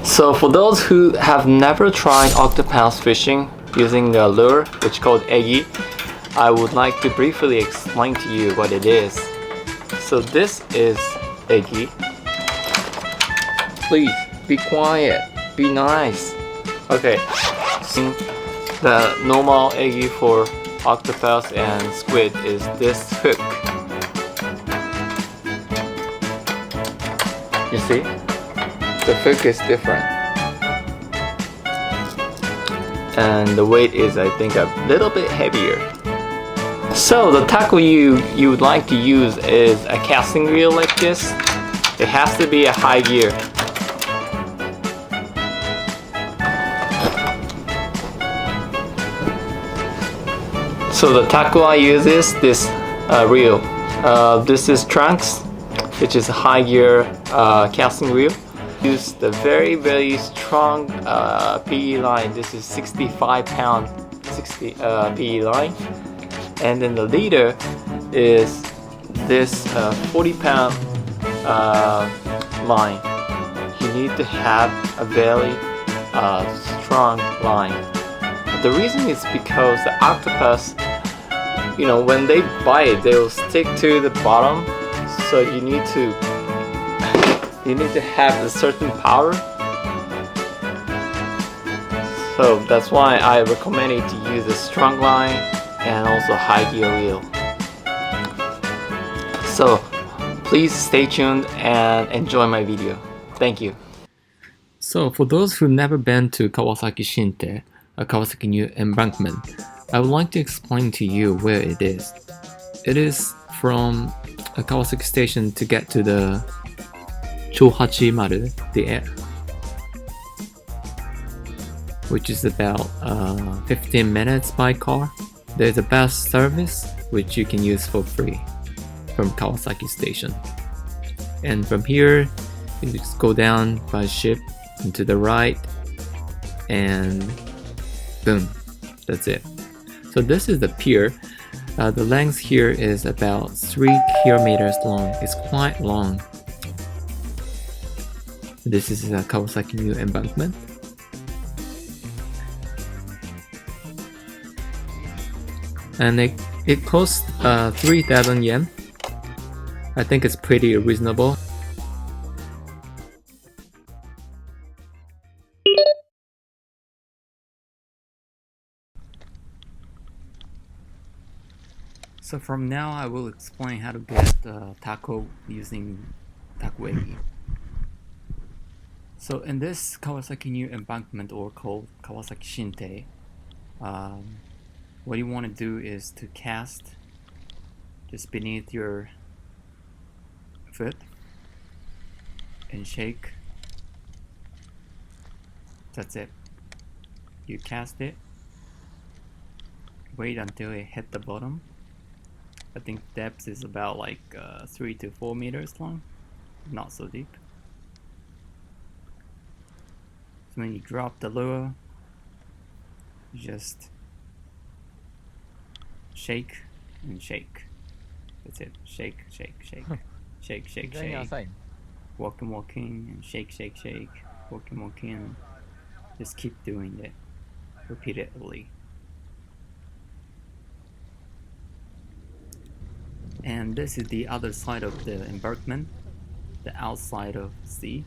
So for those who have never tried octopus fishing using the lure, which is called eggy, I would like to briefly explain to you what it is. So this is eggy. Please be quiet, be nice. Okay, so the normal eggy for octopus and squid is this hook. You see? The hook is different. And the weight is, I think, a little bit heavier. So the tackle you would like to use is a casting reel like this. It has to be a high gear. So the tackle I use is this reel. This is trunks, which is a high gear casting reel. Use the very strong PE line. This is 65 pound PE line. And then the leader is this 40 pound line. You need to have a very strong line. The reason is because the octopus, you know, when they bite, they will stick to the bottom. So you need to have a certain power. So that's why I recommend you to use a strong line and also high gear reel. So please stay tuned and enjoy my video. Thank you. So for those who've never been to Kawasaki Shintei, a Kawasaki New Embankment, I would like to explain to you where it is. It is from a Kawasaki station to get to the Chohachimaru, the air, which is about 15 minutes by car. There's a bus service which you can use for free from Kawasaki station. And from here, you just go down by ship and to the right, and boom, that's it. So this is the pier. The length here is about 3 kilometers long. It's quite long. This is a Kawasaki New Embankment. And it costs 3,000 yen. I think it's pretty reasonable. So from now I will explain how to get tackle using tackle eggy. So in this Kawasaki New Embankment, or called Kawasaki Shintei, what you want to do is to cast just beneath your foot and shake. That's it. You cast it, wait until it hit the bottom. I think depth is about like 3 to 4 meters long, not so deep. So when you drop the lure, you just shake and shake. That's it. Shake, shake, shake, shake, shake, shake. Walking, and shake, shake, shake. Walking. Just keep doing it repeatedly. And this is the other side of the embankment, the outside of the sea.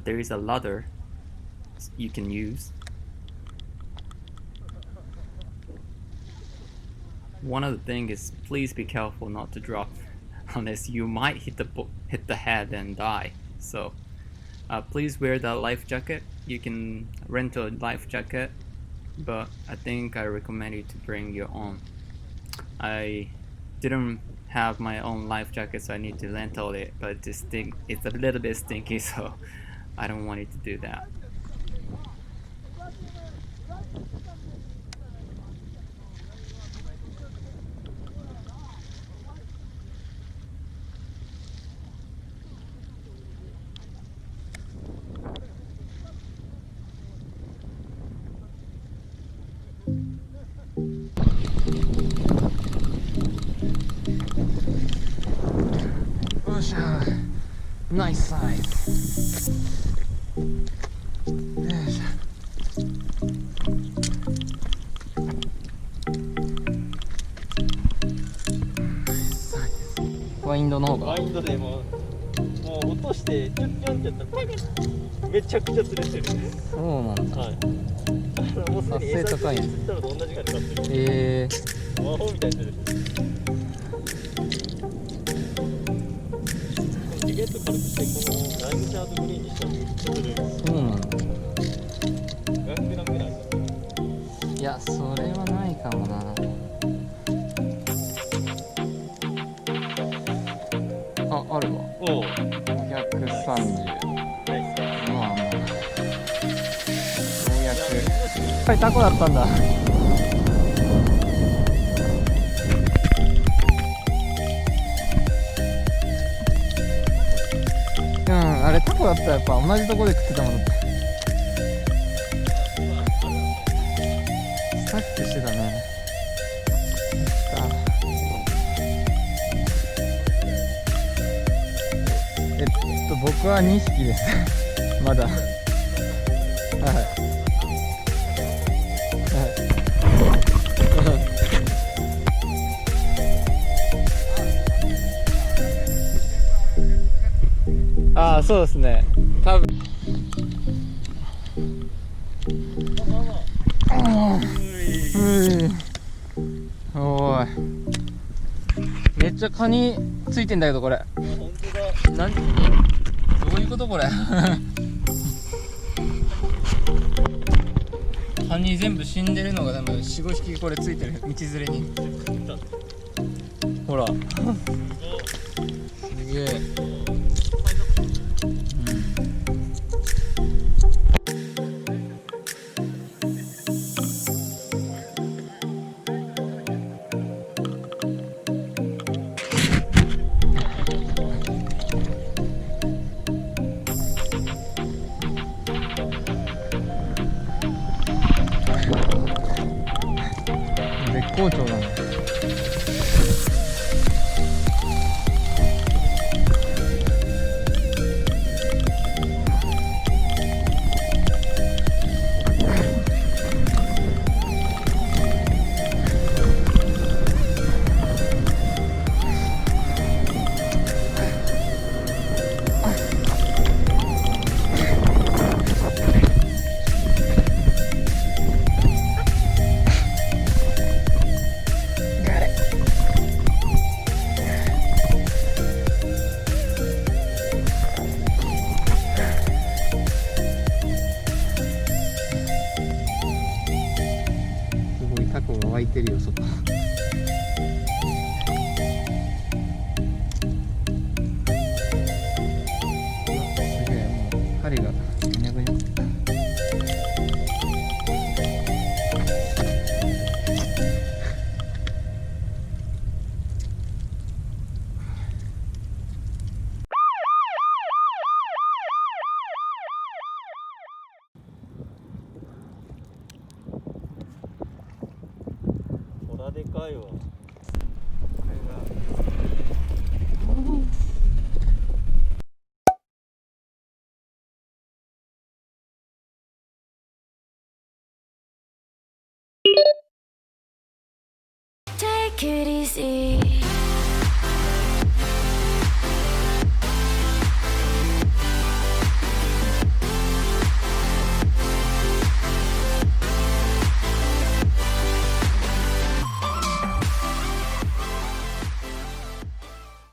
There is a ladder you can use. One other thing is, please be careful not to drop, unless you might hit the head and die. So please wear the life jacket. You can rent a life jacket, but I think I recommend you to bring your own. I didn't have my own life jacket, so I need to rental it, but it's a little bit stinky, so I don't want you to do that. Nice size. ワインドの方がワインドでもう落としてチュンチュンってやったらパキッめちゃくちゃ釣れてる。そうなんだ。はい。もうすでに餌釣ったのと同じ感じになってる。魔法みたいに釣れてる。ギュゲット軽くしてこのライムチャートグリーンにしたらめっちゃ釣れる。そうなんだ。500グラムぐらい。いや、それはないかもな。あるわ。おお。530。まあまあ。最悪。やっぱりタコだったんだ。あれタコだったらやっぱ同じとこで食ってたものって。スタックしてたね。僕は2匹ですまだ。はいああ、そうですね、多分。おい、めっちゃカニついてんだけどこれ。本当だ。何、どういうことこれカニ全部死んでるのが多分 4,5 匹これついてる、道連れに。ほらすげえ。絶好調だね。タコが湧いてるよ、そこ。すげえ、もう針がぐにゃぐにゃ。ほらでかいわ。Take it easy.